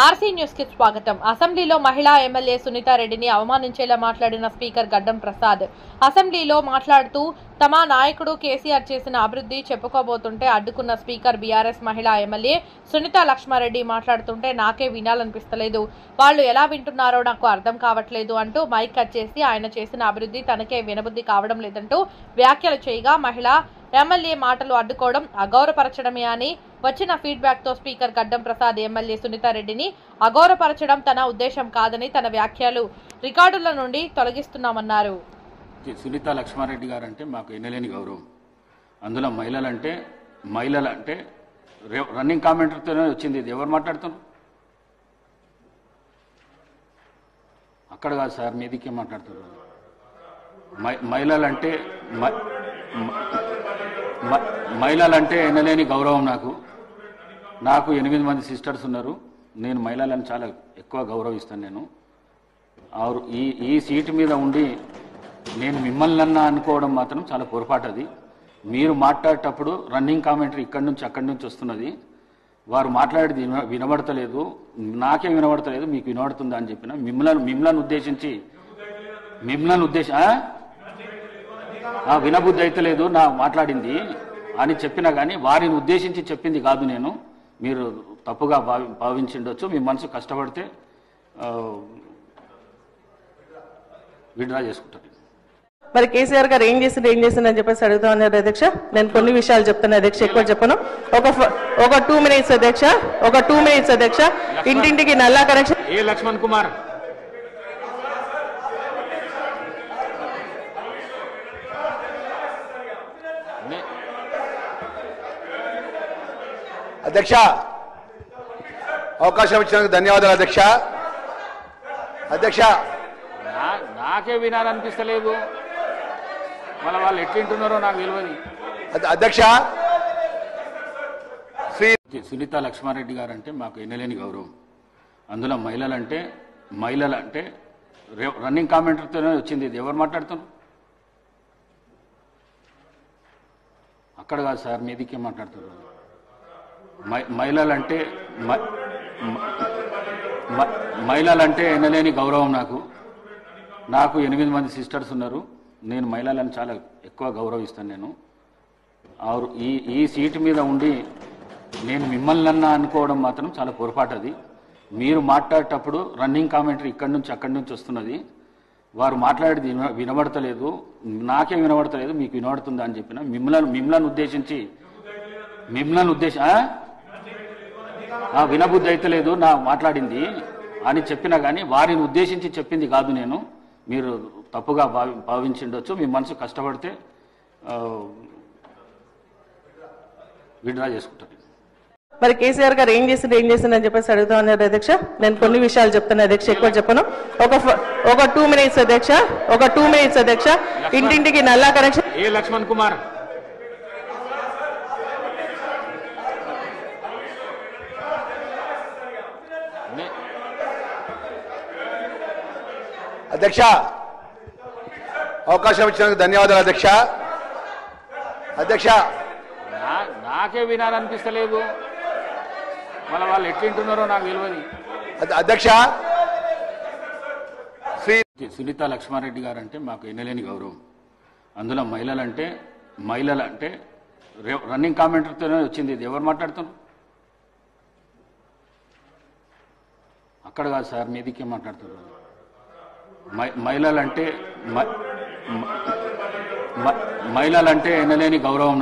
RC news కి స్వాగతం. అసెంబ్లీలో మహిళా ఎమ్మెల్యే సునీతారెడ్డిని అవమానించేలా మాట్లాడిన స్పీకర్ గడ్డం ప్రసాద్ అసెంబ్లీలో మాట్లాడుతూ తమ నాయకుడు కేసీఆర్ చేసిన అభివృద్ధి చెప్పుకోబోతుంటే అడ్డుకున్న స్పీకర్ బీఆర్ఎస్ మహిళా ఎమ్మెల్యే సునీతా లక్ష్మారెడ్డి మాట్లాడుతుంటే నాకే వినాలనిపిస్తలేదు, వాళ్ళు ఎలా వింటున్నారో నాకు అర్థం కావట్లేదు అంటూ మైక్ కట్ చేసి ఆయన చేసిన అభివృద్ధి తనకే వినబుద్ధి కావడం లేదంటూ వ్యాఖ్యలు చేయగా మహిళా ఎమ్మెల్యే మాటలు అడ్డుకోవడం అగౌరవపరచడమే అని వచ్చిన ఫీడ్బ్యాక్ తో స్పీకర్ గడ్డం ప్రసాద్ ఎమ్మెల్యే సునీతారెడ్డిని అగౌరవపరచడం తన ఉద్దేశం కాదని తన వ్యాఖ్యలు రికార్డుల నుండి తొలగిస్తున్నామన్నారు. సునీతా లక్ష్మారెడ్డి గారు అంటే మాకు ఎనలేని గౌరవం. అందులో మహిళలంటే రన్నింగ్ కామెంటర్తోనే వచ్చింది. ఇది ఎవరు మాట్లాడుతున్నారు? అక్కడ కాదు సార్, మీదికే మాట్లాడుతున్నారు. మహిళలంటే ఎనలేని గౌరవం. నాకు 8 మంది సిస్టర్స్ ఉన్నారు. నేను మహిళలను చాలా ఎక్కువ గౌరవిస్తాను. నేను ఈ సీటు మీద ఉండి నేను మిమ్మల్ని అనుకోవడం మాత్రం చాలా పొరపాటు. అది మీరు మాట్లాడేటప్పుడు రన్నింగ్ కామెంటరీ ఇక్కడి నుంచి అక్కడి నుంచి వస్తున్నది. వారు మాట్లాడేది వినబడతలేదు, నాకే వినబడతలేదు, మీకు వినబడుతుందా అని చెప్పిన మిమ్మల్ని ఉద్దేశించి వినబుద్ధి అయితే లేదు నా మాట్లాడింది అని చెప్పినా కానీ వారిని ఉద్దేశించి చెప్పింది కాదు. నేను మీరు తప్పుగా భావించిండొచ్చు. మీ మనసు కష్టపడితే విడ్రా చేసుకుంటారు. మరి కేసీఆర్ గారు ఏం చేసిందని చెప్పేసి అడుగుతా ఉన్నారు అధ్యక్ష. నేను కొన్ని విషయాలు చెప్తాను అధ్యక్ష, ఎక్కువ చెప్పను. ఒక 2 minutes అధ్యక్ష, ఒక 2 minutes అధ్యక్ష. ఇంటింటికి నల్లా కనెక్షన్. ఏ లక్ష్మణ్ కుమార్ అధ్యక్ష, అవకాశం ఇచ్చినందుకు ధన్యవాదాలు అధ్యక్ష. నాకే వినాలనిపిస్తలేదు, వాళ్ళు ఎట్లుంటున్నారో నాకు తెలియదు. అధ్యక్ష, సునీతా లక్ష్మారెడ్డి గారు అంటే మాకు ఎనలేని గౌరవం. అందులో మహిళలంటే రన్నింగ్ కామెంటర్తోనే వచ్చింది. ఇది ఎవరు మాట్లాడుతున్నారు? అక్కడ కాదు సార్, మీదికే మాట్లాడుతున్నారు. మహిళలంటే ఎనలేని గౌరవం. నాకు 8 మంది సిస్టర్స్ ఉన్నారు. నేను మహిళలను చాలా ఎక్కువ గౌరవిస్తాను. నేను ఈ సీటు మీద ఉండి నేను మిమ్మల్ని అనుకోవడం మాత్రం చాలా పొరపాటు. అది మీరు మాట్లాడేటప్పుడు రన్నింగ్ కామెంటరీ ఇక్కడి నుంచి అక్కడి నుంచి వస్తున్నది. వారు మాట్లాడేది వినబడతలేదు, నాకే వినబడతలేదు, మీకు వినబడుతుందా అని చెప్పిన మిమ్మల్ని ఉద్దేశించి వినబుద్ధి అయితే లేదు నా మాట్లాడింది అని చెప్పినా కానీ వారిని ఉద్దేశించి చెప్పింది కాదు. నేను మీరు తప్పుగా భావించిండొచ్చు. మీ మనసు కష్టపడితే విడ్రా చేసుకుంటారు. మరి కేసీఆర్ గారు ఏం చేసిందని చెప్పేసి అడుగుతా ఉన్నారు అధ్యక్ష. నేను కొన్ని విషయాలు చెప్తాను అధ్యక్ష, ఎక్కువ చెప్పను. ఒక 2 minutes అధ్యక్ష, ఒక 2 minutes అధ్యక్ష. ఇంటింటికి నల్లా కనెక్షన్. ఏ లక్ష్మణ్ కుమార్ అధ్యక్ష, అవకాశం ఇచ్చినందుకు ధన్యవాదాలు అధ్యక్ష. నాకే వినాలనిపిస్తలేదు, వాళ్ళు ఎట్లుంటున్నారో నాకు తెలియదు. అధ్యక్ష, సునీతా లక్ష్మారెడ్డి గారు అంటే మాకు ఎనలేని గౌరవం. అందులో మహిళలంటే రన్నింగ్ కామెంటర్తోనే వచ్చింది. ఇది ఎవరు మాట్లాడుతున్నారు? అక్కడ కాదు సార్, మీదికే మాట్లాడుతున్నారు. మహిళలంటే ఎనలేని గౌరవం.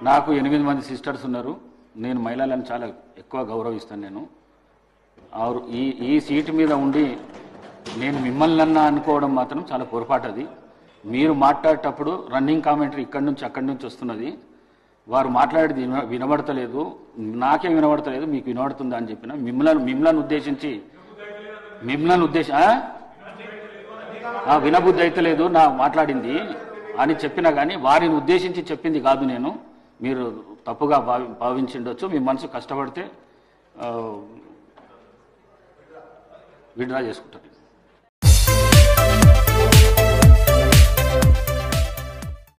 నాకు 8 మంది సిస్టర్స్ ఉన్నారు. నేను మహిళలను చాలా ఎక్కువ గౌరవిస్తాను. నేను ఈ సీటు మీద ఉండి నేను మిమ్మల్ని అనుకోవడం మాత్రం చాలా పొరపాటు. అది మీరు మాట్లాడేటప్పుడు రన్నింగ్ కామెంటరీ ఇక్కడి నుంచి అక్కడి నుంచి వస్తున్నది. వారు మాట్లాడేది వినబడతలేదు, నాకే వినబడతలేదు, మీకు వినబడుతుందా అని చెప్పిన మిమ్మల్ని ఉద్దేశించి వినబుద్ధి అయితే లేదు నా మాట్లాడింది అని చెప్పినా కానీ వారిని ఉద్దేశించి చెప్పింది కాదు. నేను మీరు తప్పుగా భావించిండొచ్చు. మీ మనసు కష్టపడితే విడ్రా చేసుకుంటారు.